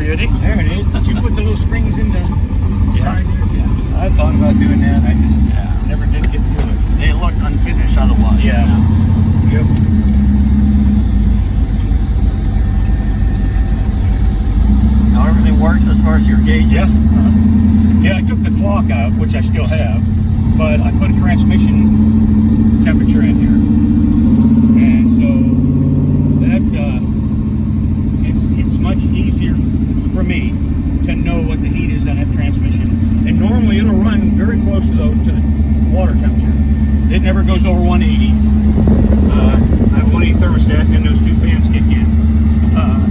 beauty. There it is. Did you put the little springs in the side? Yeah. I thought about doing that. I just never did get to it. They look unfinished otherwise. Yeah. Yep. Now everything works as far as your gauges. Yeah. Yeah, I took the clock out, which I still have, but I put a transmission temperature in here, and so that it's much easier for me to know what the heat is on that transmission. And normally it'll run very close to the water temperature. It never goes over 180. I have 180 thermostat, and those two fans kick in,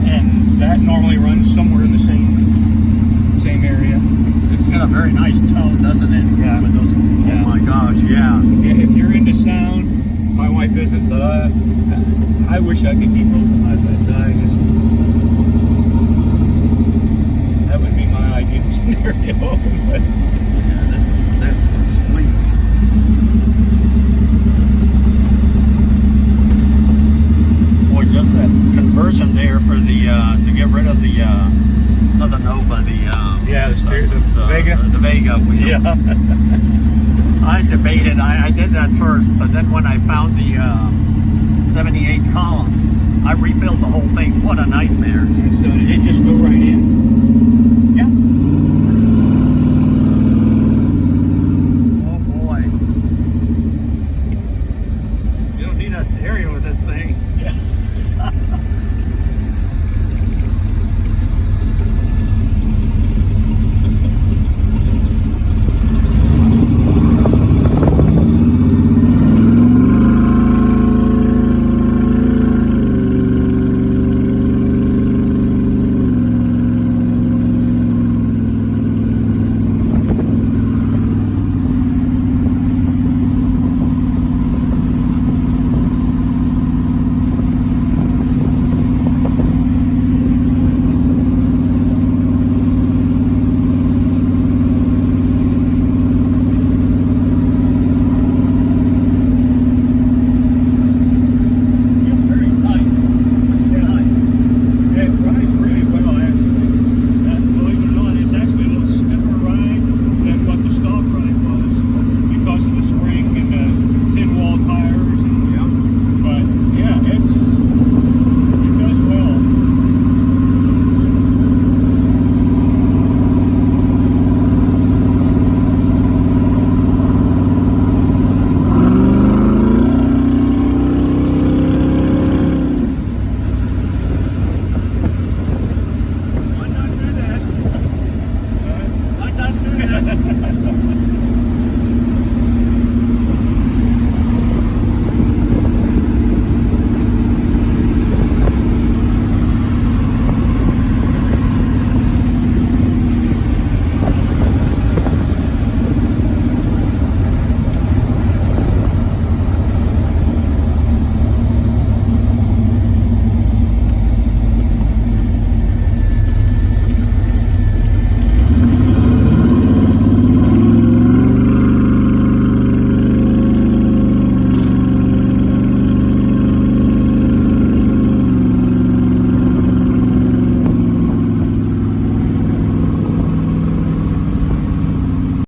and that normally runs somewhere in the same area. It's got a very nice tone, doesn't it? Yeah. With those, Yeah. Oh my gosh, yeah. If you're into sound, my wife isn't, but I wish I could keep both alive, but that would be my ideal scenario. But Yeah, this is sweet. Boy, just that conversion there for the to get rid of the not the Nova, the Vega. The Vega wheel. Yeah. I debated. I did that first, but then when I found the 78 column, I rebuilt the whole thing. What a nightmare! So it just go right in.